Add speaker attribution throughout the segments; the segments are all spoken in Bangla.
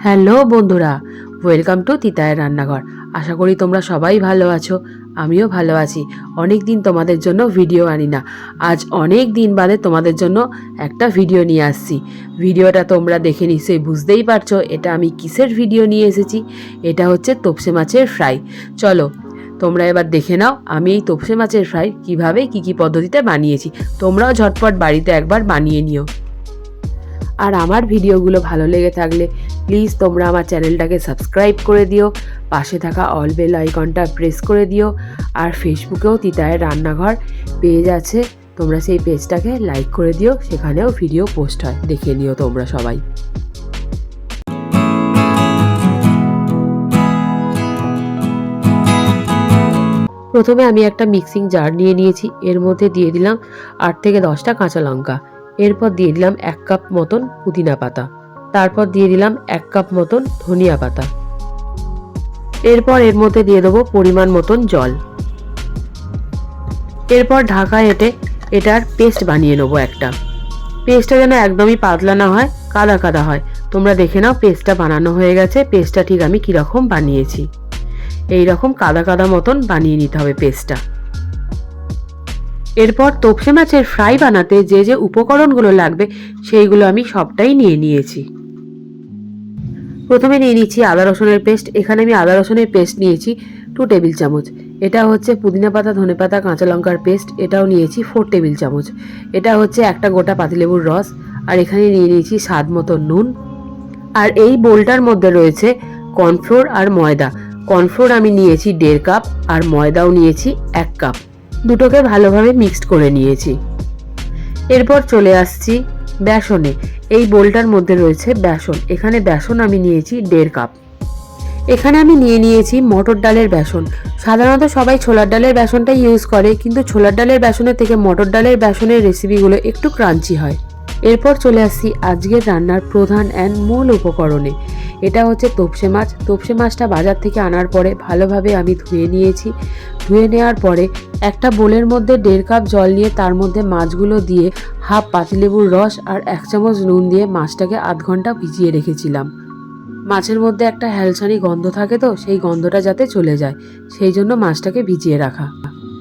Speaker 1: হ্যালো বন্ধুরা, ওয়েলকাম টু তিতায়ের রান্নাঘর। আশা করি তোমরা সবাই ভালো আছো, আমিও ভালো আছি। অনেক দিন তোমাদের জন্য ভিডিও আনি না, আজ অনেক দিন বাদে তোমাদের জন্য একটা ভিডিও নিয়ে আসছি। ভিডিওটা তোমরা দেখে নিশ্চয়ই বুঝতেই পারছো এটা আমি কিসের ভিডিও নিয়ে এসেছি। এটা হচ্ছে তোপসে মাছের ফ্রাই। চলো তোমরা এবার দেখে নাও আমি এই তোপসে মাছের ফ্রাই কিভাবে কি পদ্ধতিতে বানিয়েছি। তোমরাও ঝটপট বাড়িতে একবার বানিয়ে নিও। আর আমার ভিডিওগুলো ভালো লেগে থাকলে প্লিজ তোমরা আমার চ্যানেলটাকে সাবস্ক্রাইব করে দিও, পাশে থাকা অল বেল আইকনটা প্রেস করে দিও। আর ফেসবুকেও তিতায়ের রান্নাঘর পেজ আছে, তোমরা সেই পেজটাকে লাইক করে দিও, সেখানেও ভিডিও পোস্ট হয়, দেখে নিও তোমরা সবাই। প্রথমে আমি একটা মিক্সিং জার নিয়ে নিয়েছি, এর মধ্যে দিয়ে দিলাম 8 থেকে 10টা কাঁচা লঙ্কা। এরপর দিয়ে দিলাম 1 কাপ মতন পুদিনা পাতা, তারপর দিয়ে দিলাম 1 কাপ মতন ধনিয়া পাতা। এরপর এর মধ্যে দিয়ে দেবো পরিমাণ মতন জল। এরপর ঢাকা এঁটে এটার পেস্ট বানিয়ে নেবো একটা। পেস্টটা যেন একদমই পাতলা না হয়, কাদা কাদা হয়। তোমরা দেখে নাও পেস্টটা বানানো হয়ে গেছে। পেস্টটা ঠিক আমি কীরকম বানিয়েছি, এইরকম কাদা কাদা মতন বানিয়ে নিতে হবে পেস্টটা। এরপর তোপসে মাছের ফ্রাই বানাতে যে যে উপকরণগুলো লাগবে সেইগুলো আমি সবটাই নিয়ে নিয়েছি। প্রথমে নিয়ে নিচ্ছি আদা রসুনের পেস্ট। এখানে আমি আদা রসুনের পেস্ট নিয়েছি 2 টেবিল চামচ। এটা হচ্ছে পুদিনা পাতা, ধনে পাতা, কাঁচা লঙ্কার পেস্ট, এটাও নিয়েছি 4 টেবিল চামচ। এটা হচ্ছে একটা গোটা পাতিলেবুর রস। আর এখানে নিয়ে নিয়েছি স্বাদ মতো নুন। আর এই বোলটার মধ্যে রয়েছে কর্নফ্লোর আর ময়দা। কর্নফ্লোর আমি নিয়েছি 1.5 কাপ আর ময়দাও নিয়েছি 1 কাপ। দুটোকে ভালোভাবে মিক্সড করে নিয়েছি। এরপর চলে আসছি বেসনে। এই বোলটার মধ্যে রয়েছে বেসন। এখানে বেসন আমি নিয়েছি 1.5 কাপ। এখানে আমি নিয়ে নিয়েছি মটর ডালের বেসন। সাধারণত সবাই ছোলার ডালের বেসনটাই ইউজ করে, কিন্তু ছোলার ডালের বেসনের থেকে মটর ডালের বেসনের রেসিপিগুলো একটু ক্রাঞ্চি হয়। এরপর চলে আসছি আজকের রান্নার প্রধান অ্যান্ড মূল উপকরণে। এটা হচ্ছে তোপসে মাছ। তোপসে মাছটা বাজার থেকে আনার পরে ভালোভাবে আমি ধুয়ে নিয়েছি। ধুয়ে নেওয়ার পরে একটা বোলের মধ্যে 1.5 কাপ জল নিয়ে তার মধ্যে মাছগুলো দিয়ে হাফ পাতিলেবুর রস আর 1 চামচ নুন দিয়ে মাছটাকে আধ ঘন্টা ভিজিয়ে রেখেছিলাম। মাছের মধ্যে একটা হ্যালসানি গন্ধ থাকে, তো সেই গন্ধটা যাতে চলে যায় সেই জন্য মাছটাকে ভিজিয়ে রাখা।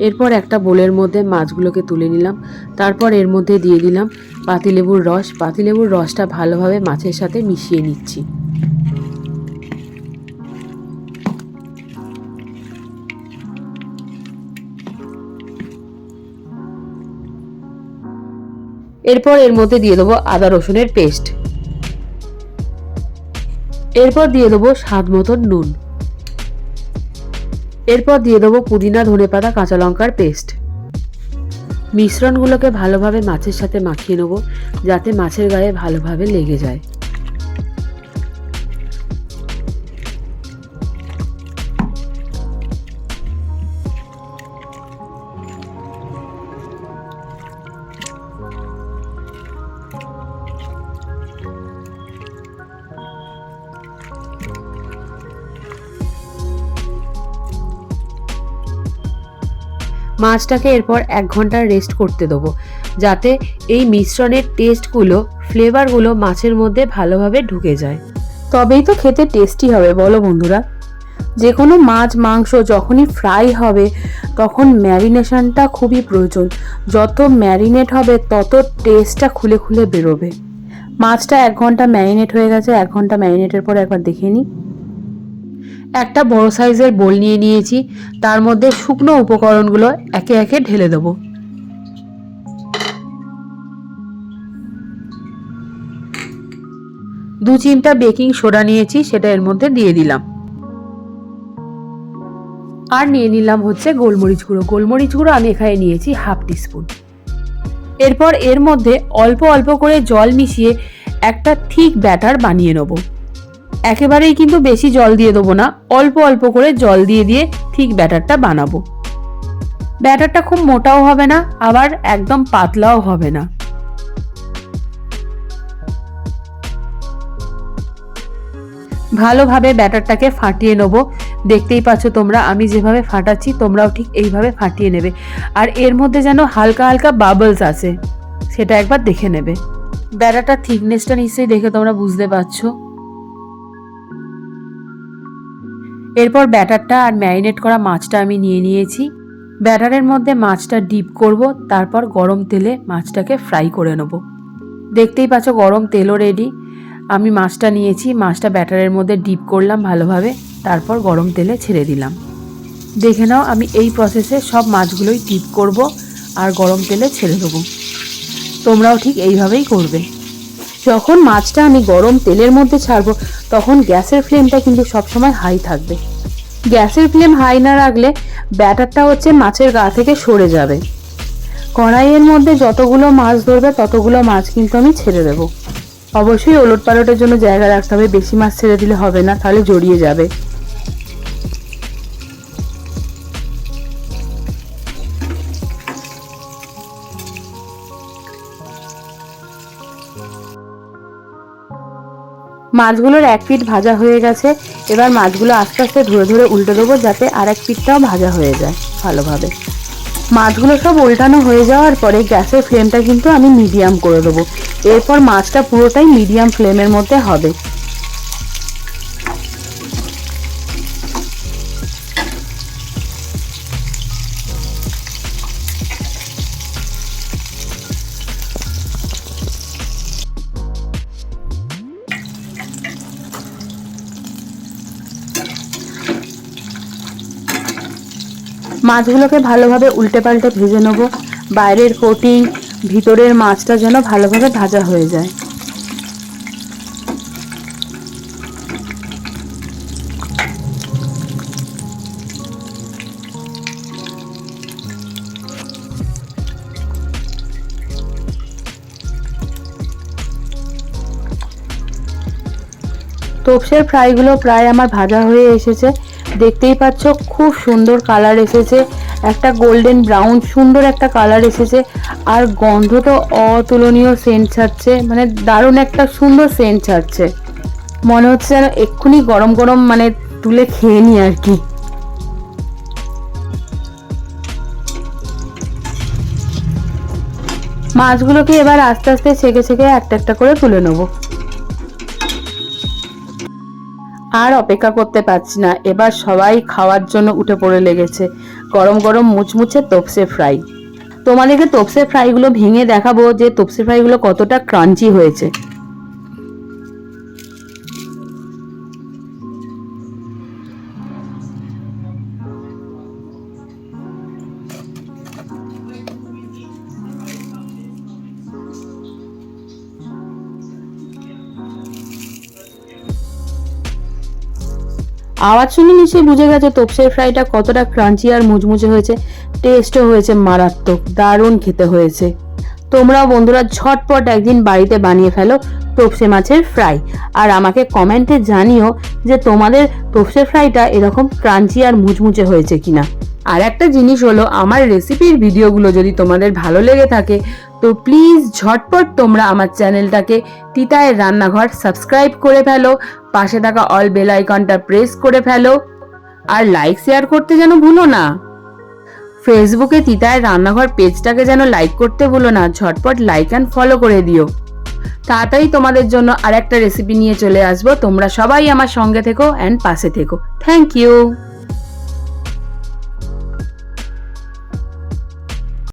Speaker 1: এরপর একটা বোলের মধ্যে মাছগুলোকে তুলে নিলাম। তারপর এর মধ্যে দিয়ে দিলাম পাতিলেবুর রস। পাতিলেবুর রসটা ভালোভাবে মাছের সাথে মিশিয়ে নিচ্ছি। এরপর এর মধ্যে দিয়ে দেবো আদা রসুনের পেস্ট। এরপর দিয়ে দেবো স্বাদ মতন নুন। এরপর দিয়ে দেবো পুদিনা, ধনেপাতা, কাঁচা লঙ্কার পেস্ট। মিশ্রণগুলোকে ভালোভাবে মাছের সাথে মাখিয়ে নেবো যাতে মাছের গায়ে ভালোভাবে লেগে যায়। মাছটাকে এরপর 1 ঘন্টা রেস্ট করতে দেবো যাতে এই মিশ্রণের টেস্টগুলো, ফ্লেভারগুলো মাছের মধ্যে ভালোভাবে ঢুকে যায়। তবেই তো খেতে টেস্টি হবে, বলো বন্ধুরা। যে কোনো মাছ মাংস যখনই ফ্রাই হবে তখন ম্যারিনেশনটা খুবই প্রয়োজন। যত ম্যারিনেট হবে তত টেস্টটা খুলে খুলে বেরোবে। মাছটা 1 ঘন্টা ম্যারিনেট হয়ে গেছে। 1 ঘন্টা ম্যারিনেটের পর একবার দেখে নিই। একটা বড় সাইজের বোল নিয়ে নিয়েছি, তার মধ্যে শুকনো উপকরণগুলো একে একে ঢেলে দেবো। দু চিমটা বেকিং সোডা নিয়েছি, সেটা এর মধ্যে দিয়ে দিলাম। আর নিয়ে নিলাম হচ্ছে গোলমরিচ গুঁড়ো। গোলমরিচ গুঁড়ো আমি এখানে নিয়েছি হাফ টিস্পুন। এরপর এর মধ্যে অল্প অল্প করে জল মিশিয়ে একটা থিক ব্যাটার বানিয়ে নেব। একেবারেই কিন্তু বেশি জল দিয়ে দেবো না, অল্প অল্প করে জল দিয়ে দিয়ে ঠিক ব্যাটারটা বানাবো। ব্যাটারটা খুব মোটাও হবে না, আবার একদম পাতলাও হবে না। ভালোভাবে ব্যাটারটাকে ফাটিয়ে নেব। দেখতেই পাচ্ছ তোমরা আমি যেভাবে ফাটাচ্ছি, তোমরাও ঠিক এইভাবে ফাটিয়ে নেবে। আর এর মধ্যে যেন হালকা হালকা বাবলস আছে সেটা একবার দেখে নেবে। ব্যাটারটার থিকনেসটা নিশ্চয়ই দেখে তোমরা বুঝতে পারছো। এরপর ব্যাটারটা আর ম্যারিনেট করা মাছটা আমি নিয়ে নিয়েছি। ব্যাটারের মধ্যে মাছটা ডিপ করব, তারপর গরম তেলে মাছটাকে ফ্রাই করে নেব। দেখতেই পাচ্ছ গরম তেলও রেডি। আমি মাছটা নিয়েছি, মাছটা ব্যাটারের মধ্যে ডিপ করলাম ভালোভাবে, তারপর গরম তেলে ছেড়ে দিলাম। দেখে নাও আমি এই প্রসেসে সব মাছগুলোই ডিপ করব আর গরম তেলে ছেড়ে দেবো। তোমরাও ঠিক এইভাবেই করবে। যখন মাছটা আমি গরম তেলের মধ্যে ছাড়বো তখন গ্যাসের ফ্লেমটা কিন্তু সবসময় হাই থাকবে। গ্যাসের ফ্লেম হাই না রাখলে ব্যাটারটা মাছের গা থেকে সরে যাবে। কড়াইয়ের মধ্যে যতগুলো মাছ ধরবে ততগুলো মাছ কিন্তু আমি ছেড়ে দেবো। অবশ্যই ওলট পালটের জন্য জায়গা রাখতে হবে, বেশি মাছ ছেড়ে দিলে হবে না, তাহলে জড়িয়ে যাবে। মাছগুলোর এক পিঠ ভাজা হয়ে গেছে। এবার মাছগুলো আস্তে আস্তে ধরে ধরে উল্টে দেবো, যাতে আর এক পিঠটাও ভাজা হয়ে যায় ভালোভাবে। মাছগুলো সব উল্টানো হয়ে যাওয়ার পরে গ্যাসের ফ্লেমটা কিন্তু আমি মিডিয়াম করে দেবো। এরপর মাছটা পুরোটাই মিডিয়াম ফ্লেমের মধ্যে হবে। মাছগুলোকে ভালোভাবে উল্টে পাল্টে ভেজে নেব। বাইরের কোটিং ভিতরের মাছটা যেন ভালোভাবে ভাজা হয়ে যায়। তোপসের ফ্রাইগুলো প্রায় আমার ভাজা হয়ে এসেছে। দেখতেই পাচ্ছ খুব সুন্দর কালার এসেছে, একটা গোল্ডেন ব্রাউন সুন্দর একটা কালার এসেছে। আর গন্ধটা অতুলনীয় সেন্ট ছাড়ছে, মানে দারুণ একটা সুন্দর সেন্ট ছাড়ছে। মনে হচ্ছে যেন এক্ষুনি গরম গরম তুলে খেয়ে নি আর কি। মাছগুলোকে এবার আস্তে আস্তে ছেঁকে ছেঁকে একটা একটা করে তুলে নেবো। আর অপেক্ষা করতে পারছি না, এবার সবাই খাওয়ার জন্য উঠে পড়ে লেগেছে। গরম গরম মুচমুচে তোপসে ফ্রাই। তোমাদেরকে তোপসে ফ্রাইগুলো ভেঙে দেখাবো যে তোপসে ফ্রাইগুলো কতটা ক্রাঞ্চি হয়েছে। আওয়াজ শুনে নিশ্চয়ই বুঝে গেছে তোপসের ফ্রাইটা কতটা ক্রাঞ্চি আর মুচমুচে হয়েছে। টেস্টও হয়েছে মারাত্মক, দারুণ খেতে হয়েছে। তোমরাও বন্ধুরা ঝটপট একদিন বাড়িতে বানিয়ে ফেলো তোপসে মাছের ফ্রাই, আর আমাকে কমেন্টে জানিও যে তোমাদের তোপসে ফ্রাইটা এরকম ক্রাঞ্চি আর মুচমুচে হয়েছে কিনা। আর একটা জিনিস হলো, আমার রেসিপির ভিডিওগুলো যদি তোমাদের ভালো লেগে থাকে তো প্লিজ ঝটপট তোমরা আমার চ্যানেলটাকে তিতায়ের রান্নাঘর সাবস্ক্রাইব করে ফেলো, পাশে থাকা অল বেল আইকনটা প্রেস করে ফেলো, আর লাইক শেয়ার করতে যেন ভুলো না। ফেসবুকে তিতায়ের রান্নাঘর পেজটাকে যেন লাইক করতে ভুলো না, ঝটপট লাইক অ্যান্ড ফলো করে দিও। তাড়াতাড়ি তোমাদের জন্য আর একটা রেসিপি নিয়ে চলে আসবো। তোমরা সবাই আমার সঙ্গে থেকো অ্যান্ড পাশে থেকো। Thank you.